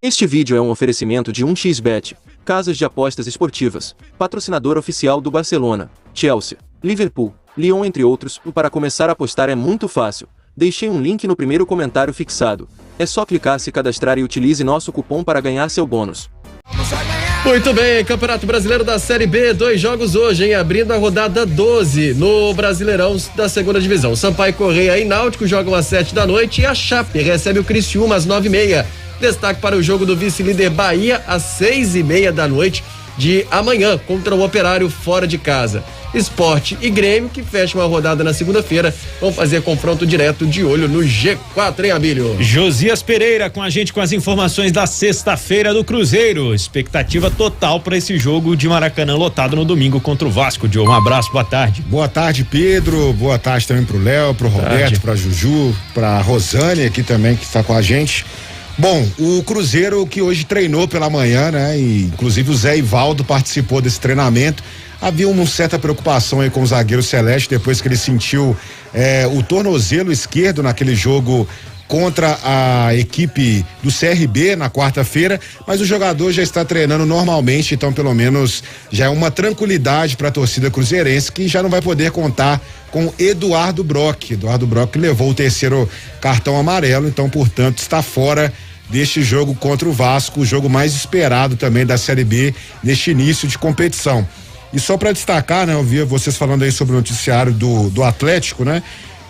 Este vídeo é um oferecimento de 1xBet, casas de apostas esportivas, patrocinador oficial do Barcelona, Chelsea, Liverpool, Lyon entre outros. Para começar a apostar é muito fácil. Deixei um link no primeiro comentário fixado. É só clicar, se cadastrar e utilize nosso cupom para ganhar seu bônus. Muito bem, Campeonato Brasileiro da Série B, 2 jogos hoje, hein? Abrindo a rodada 12 no Brasileirão da segunda divisão. Sampaio Correia e Náutico jogam às 7 da noite e a Chape recebe o Criciúma às 9h30. Destaque para o jogo do vice-líder Bahia às 6h30 da noite de amanhã contra o Operário fora de casa. Sport e Grêmio, que fecham a rodada na segunda-feira, vão fazer confronto direto de olho no G4, hein, Abílio? Josias Pereira com a gente com as informações da sexta-feira do Cruzeiro. Expectativa total para esse jogo de Maracanã lotado no domingo contra o Vasco. Diogo, um abraço, boa tarde. Boa tarde, Pedro. Boa tarde também pro Léo, pro Roberto, pra Juju, pra Rosane aqui também que está com a gente. Bom, o Cruzeiro que hoje treinou pela manhã, né? E inclusive o Zé Ivaldo participou desse treinamento. Havia uma certa preocupação aí com o zagueiro Celeste depois que ele sentiu o tornozelo esquerdo naquele jogo contra a equipe do CRB na quarta-feira, mas o jogador já está treinando normalmente, então pelo menos já é uma tranquilidade para a torcida cruzeirense, que já não vai poder contar com Eduardo Brock. Eduardo Brock levou o terceiro cartão amarelo, então portanto está fora deste jogo contra o Vasco, o jogo mais esperado também da Série B neste início de competição. E só para destacar, né, eu via vocês falando aí sobre o noticiário do Atlético, né?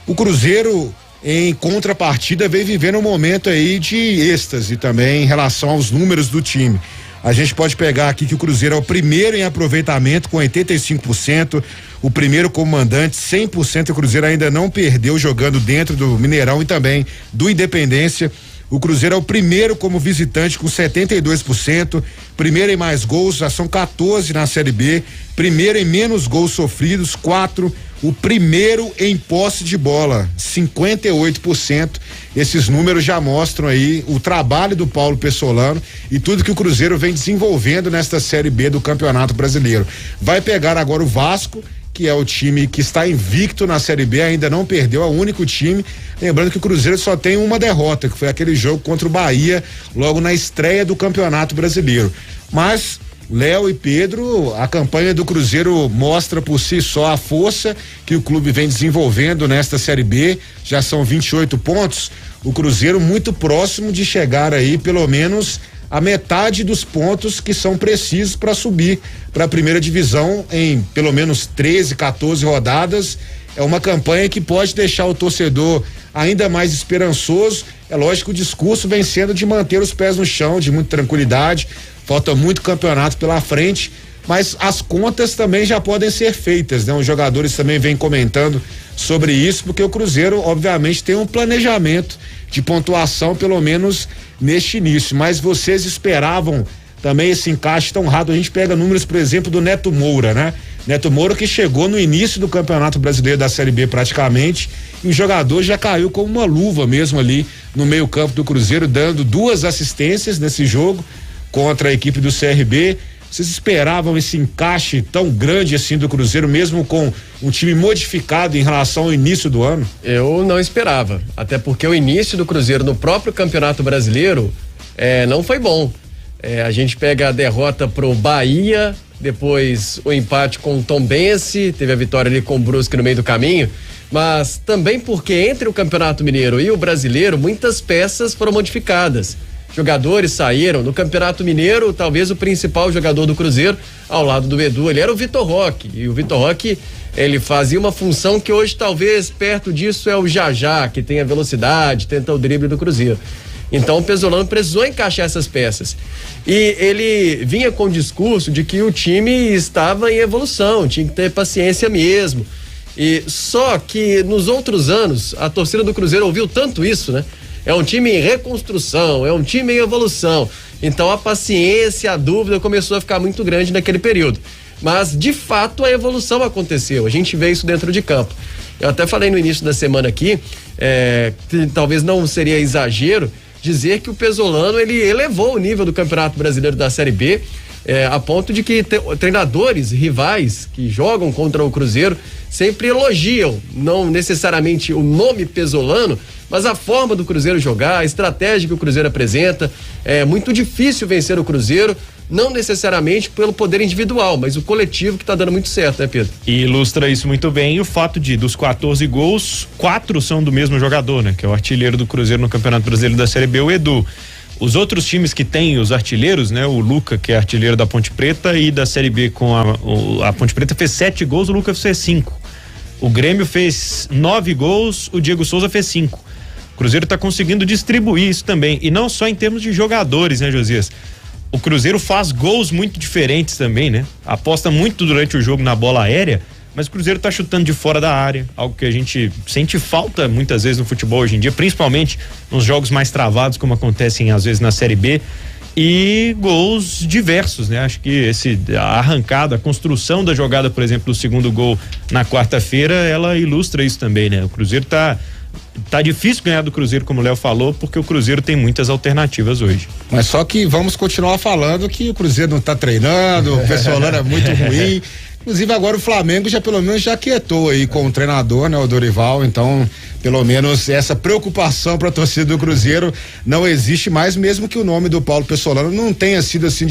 O Cruzeiro, em contrapartida, vem vivendo um momento aí de êxtase também em relação aos números do time. A gente pode pegar aqui que o Cruzeiro é o primeiro em aproveitamento com 85%, o primeiro comandante 100%. O Cruzeiro ainda não perdeu jogando dentro do Mineirão e também do Independência. O Cruzeiro é o primeiro como visitante com 72%, primeiro em mais gols, já são 14 na Série B, primeiro em menos gols sofridos, 4, o primeiro em posse de bola, 58%. Esses números já mostram aí o trabalho do Paulo Pessolano e tudo que o Cruzeiro vem desenvolvendo nesta Série B do Campeonato Brasileiro. Vai pegar agora o Vasco, que é o time que está invicto na Série B, ainda não perdeu, é o único time. Lembrando que o Cruzeiro só tem uma derrota, que foi aquele jogo contra o Bahia, logo na estreia do Campeonato Brasileiro. Mas, Léo e Pedro, a campanha do Cruzeiro mostra por si só a força que o clube vem desenvolvendo nesta Série B. Já são 28 pontos. O Cruzeiro muito próximo de chegar aí, pelo menos, a metade dos pontos que são precisos para subir para a primeira divisão em pelo menos 13, 14 rodadas. É uma campanha que pode deixar o torcedor ainda mais esperançoso. É lógico que o discurso vem sendo de manter os pés no chão, de muita tranquilidade. Falta muito campeonato pela frente, mas as contas também já podem ser feitas, né? Os jogadores também vêm comentando sobre isso, porque o Cruzeiro obviamente tem um planejamento de pontuação, pelo menos neste início. Mas vocês esperavam também esse encaixe tão rápido? A gente pega números, por exemplo, do Neto Moura, né? Neto Moura, que chegou no início do Campeonato Brasileiro da Série B praticamente, e o jogador já caiu como uma luva mesmo ali no meio-campo do Cruzeiro, dando 2 assistências nesse jogo contra a equipe do CRB. Vocês esperavam esse encaixe tão grande assim do Cruzeiro, mesmo com um time modificado em relação ao início do ano? Eu não esperava, até porque o início do Cruzeiro no próprio Campeonato Brasileiro não foi bom. A gente pega a derrota pro Bahia, depois o empate com o Tombense, teve a vitória ali com o Brusque no meio do caminho, mas também porque entre o Campeonato Mineiro e o Brasileiro muitas peças foram modificadas. Jogadores saíram. No Campeonato Mineiro, talvez o principal jogador do Cruzeiro, ao lado do Edu, ele era o Vitor Roque, e o Vitor Roque, ele fazia uma função que hoje talvez perto disso é o Jajá, que tem a velocidade, tenta o drible do Cruzeiro. Então o Pesolano precisou encaixar essas peças, e ele vinha com o discurso de que o time estava em evolução, tinha que ter paciência mesmo. E só que nos outros anos a torcida do Cruzeiro ouviu tanto isso, né? É um time em reconstrução, é um time em evolução. Então a paciência, a dúvida começou a ficar muito grande naquele período. Mas de fato a evolução aconteceu, a gente vê isso dentro de campo. Eu até falei no início da semana aqui, que talvez não seria exagero dizer que o Pesolano, ele elevou o nível do Campeonato Brasileiro da Série B, a ponto de que treinadores rivais que jogam contra o Cruzeiro sempre elogiam, não necessariamente o nome Pesolano, mas a forma do Cruzeiro jogar, a estratégia que o Cruzeiro apresenta, é muito difícil vencer o Cruzeiro, não necessariamente pelo poder individual, mas o coletivo que tá dando muito certo, né, Pedro? E ilustra isso muito bem o fato de, dos 14 gols, 4 são do mesmo jogador, né? Que é o artilheiro do Cruzeiro no Campeonato Brasileiro da Série B, o Edu. Os outros times que têm os artilheiros, né? O Luca, que é artilheiro da Ponte Preta, e da Série B com a Ponte Preta fez 7 gols, o Luca fez 5. O Grêmio fez 9 gols, o Diego Souza fez 5. O Cruzeiro está conseguindo distribuir isso também, e não só em termos de jogadores, né, Josias? O Cruzeiro faz gols muito diferentes também, né? Aposta muito durante o jogo na bola aérea, mas o Cruzeiro tá chutando de fora da área, algo que a gente sente falta muitas vezes no futebol hoje em dia, principalmente nos jogos mais travados, como acontecem às vezes na Série B, e gols diversos, né? Acho que a arrancada, a construção da jogada, por exemplo, do segundo gol na quarta-feira, ela ilustra isso também, né? O Cruzeiro tá difícil ganhar do Cruzeiro, como o Léo falou, porque o Cruzeiro tem muitas alternativas hoje. Mas só que vamos continuar falando que o Cruzeiro não tá treinando, o Pessolano é muito ruim. Inclusive agora o Flamengo pelo menos já quietou aí com o treinador, né, o Dorival, então pelo menos essa preocupação para a torcida do Cruzeiro não existe mais, mesmo que o nome do Paulo Pessolano não tenha sido assim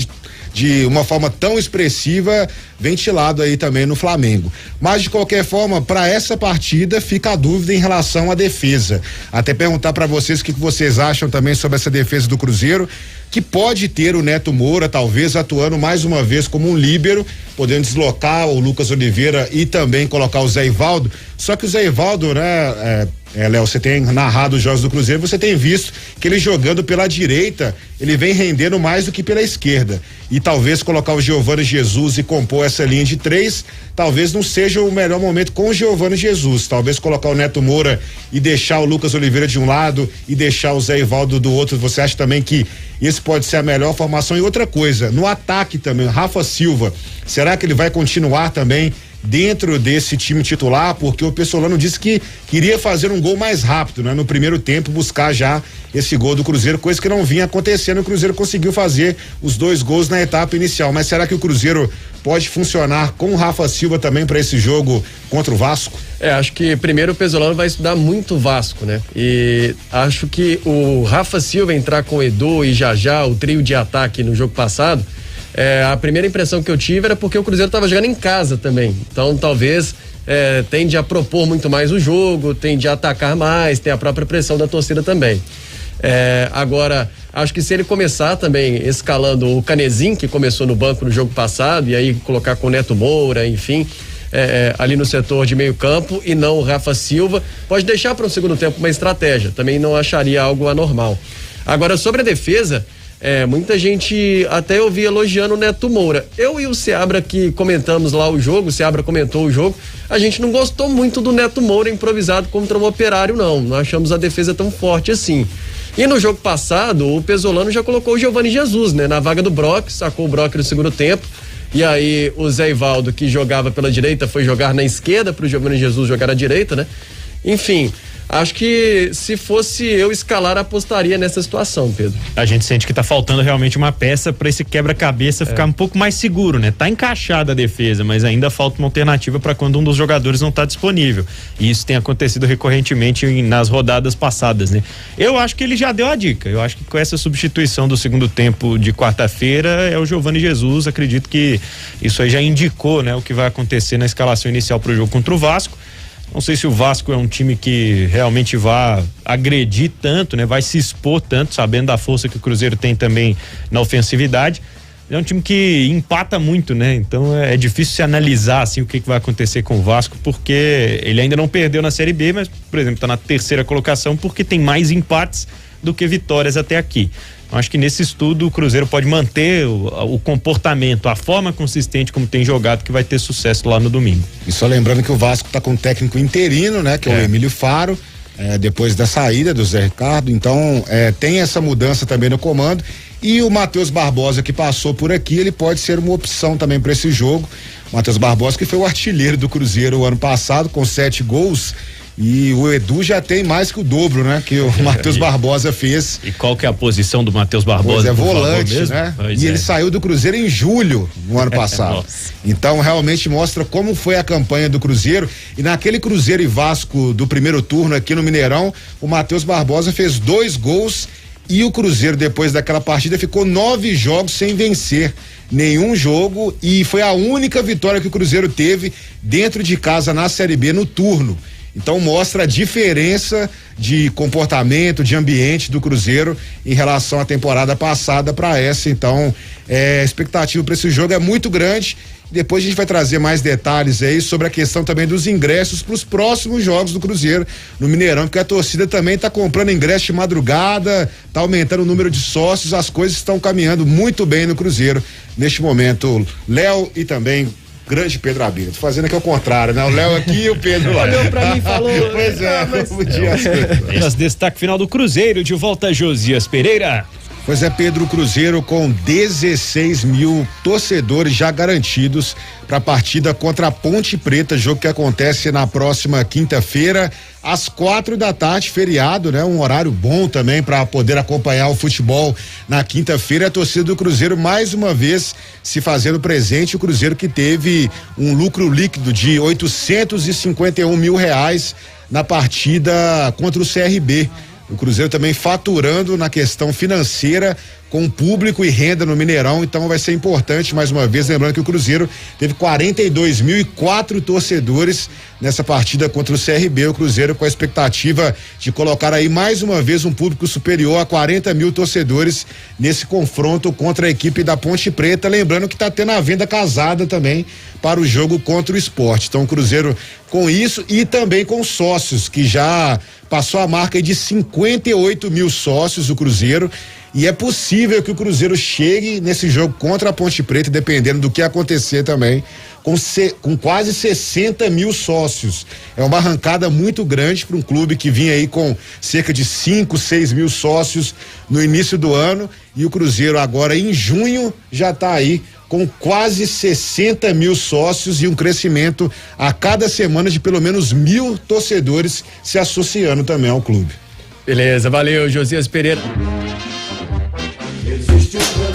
de uma forma tão expressiva ventilado aí também no Flamengo. Mas de qualquer forma, para essa partida fica a dúvida em relação à defesa. Até perguntar para vocês o que vocês acham também sobre essa defesa do Cruzeiro, que pode ter o Neto Moura talvez atuando mais uma vez como um líbero, podendo deslocar o Lucas Oliveira e também colocar o Zé Ivaldo. Só que o Zé Ivaldo, né, Léo, você tem narrado os jogos do Cruzeiro, você tem visto que ele jogando pela direita, ele vem rendendo mais do que pela esquerda. E talvez colocar o Giovani Jesus e compor essa linha de 3, talvez não seja o melhor momento com o Giovani Jesus. Talvez colocar o Neto Moura e deixar o Lucas Oliveira de um lado e deixar o Zé Ivaldo do outro. Você acha também que esse pode ser a melhor formação? E outra coisa, no ataque também, Rafa Silva, será que ele vai continuar também dentro desse time titular? Porque o Pessolano disse que queria fazer um gol mais rápido, né? No primeiro tempo, buscar já esse gol do Cruzeiro, coisa que não vinha acontecendo. O Cruzeiro conseguiu fazer os 2 gols na etapa inicial, mas será que o Cruzeiro pode funcionar com o Rafa Silva também para esse jogo contra o Vasco? Acho que primeiro o Pessolano vai estudar muito o Vasco, né? E acho que o Rafa Silva entrar com o Edu e já o trio de ataque no jogo passado, a primeira impressão que eu tive era porque o Cruzeiro estava jogando em casa também, então talvez tende a propor muito mais o jogo, tende a atacar mais, tem a própria pressão da torcida também. Agora, acho que se ele começar também escalando o Canezinho, que começou no banco no jogo passado, e aí colocar com o Neto Moura, enfim, ali no setor de meio campo e não o Rafa Silva, pode deixar para um segundo tempo uma estratégia, também não acharia algo anormal. Agora, sobre a defesa, muita gente até eu vi elogiando o Neto Moura. Eu e o Seabra que comentamos lá o jogo, o Seabra comentou o jogo, a gente não gostou muito do Neto Moura improvisado contra o Operário, não achamos a defesa tão forte assim. E no jogo passado, o Pessolano já colocou o Giovani Jesus, né? Na vaga do Brock, sacou o Brock no segundo tempo, e aí o Zé Ivaldo, que jogava pela direita, foi jogar na esquerda pro Giovani Jesus jogar à direita, né? Enfim, acho que se fosse eu escalar, apostaria nessa situação, Pedro. A gente sente que tá faltando realmente uma peça para esse quebra-cabeça ficar um pouco mais seguro, né? Tá encaixada a defesa, mas ainda falta uma alternativa para quando um dos jogadores não tá disponível. E isso tem acontecido recorrentemente nas rodadas passadas, né? Eu acho que ele já deu a dica. Eu acho que com essa substituição do segundo tempo de quarta-feira é o Giovani Jesus. Acredito que isso aí já indicou, né, o que vai acontecer na escalação inicial pro jogo contra o Vasco. Não sei se o Vasco é um time que realmente vai agredir tanto, né? Vai se expor tanto, sabendo da força que o Cruzeiro tem também na ofensividade. É um time que empata muito, né? Então é difícil se analisar assim o que vai acontecer com o Vasco, porque ele ainda não perdeu na Série B, mas, por exemplo, está na 3ª colocação porque tem mais empates do que vitórias até aqui. Acho que nesse estudo o Cruzeiro pode manter o comportamento, a forma consistente como tem jogado, que vai ter sucesso lá no domingo. E só lembrando que o Vasco está com um técnico interino, né? Que é o Emílio Faro, depois da saída do Zé Ricardo, então tem essa mudança também no comando. E o Matheus Barbosa, que passou por aqui, ele pode ser uma opção também para esse jogo. Matheus Barbosa, que foi o artilheiro do Cruzeiro o ano passado, com 7 gols. E o Edu já tem mais que o dobro, né? Que o Matheus Barbosa fez. E qual que é a posição do Matheus Barbosa? Pois é, volante, né? Pois e ele saiu do Cruzeiro em julho no ano passado. Então realmente mostra como foi a campanha do Cruzeiro. E naquele Cruzeiro e Vasco do primeiro turno aqui no Mineirão, o Matheus Barbosa fez 2 gols e o Cruzeiro, depois daquela partida, ficou 9 jogos sem vencer nenhum jogo, e foi a única vitória que o Cruzeiro teve dentro de casa na Série B no turno. Então mostra a diferença de comportamento, de ambiente do Cruzeiro em relação à temporada passada para essa. Então, a expectativa para esse jogo é muito grande. Depois a gente vai trazer mais detalhes aí sobre a questão também dos ingressos para os próximos jogos do Cruzeiro no Mineirão, porque a torcida também está comprando ingresso de madrugada, está aumentando o número de sócios, as coisas estão caminhando muito bem no Cruzeiro neste momento. Léo e também grande Pedro Abelha. Tô fazendo aqui ao contrário, né? O Léo aqui e o Pedro lá. Olhou pra mim e falou. Pois é, Mas destaque final do Cruzeiro, de volta Josias Pereira. Pois é, Pedro, Cruzeiro com 16 mil torcedores já garantidos para a partida contra a Ponte Preta, jogo que acontece na próxima quinta-feira, às 4h, feriado, né? Um horário bom também para poder acompanhar o futebol na quinta-feira. A torcida do Cruzeiro mais uma vez se fazendo presente, o Cruzeiro que teve um lucro líquido de R$851 mil na partida contra o CRB. O Cruzeiro também faturando na questão financeira com público e renda no Mineirão, então vai ser importante mais uma vez, lembrando que o Cruzeiro teve 42.004 torcedores nessa partida contra o CRB, o Cruzeiro com a expectativa de colocar aí mais uma vez um público superior a 40 mil torcedores nesse confronto contra a equipe da Ponte Preta, lembrando que está tendo a venda casada também para o jogo contra o Sport. Então o Cruzeiro com isso e também com sócios, que já passou a marca de 58 mil sócios o Cruzeiro, e é possível que o Cruzeiro chegue nesse jogo contra a Ponte Preta, dependendo do que acontecer também, com quase 60 mil sócios. É uma arrancada muito grande para um clube que vinha aí com cerca de 5, 6 mil sócios no início do ano, e o Cruzeiro agora em junho já está aí com quase 60 mil sócios e um crescimento a cada semana de pelo menos 1.000 torcedores se associando também ao clube. Beleza, valeu, Josias Pereira. Existe um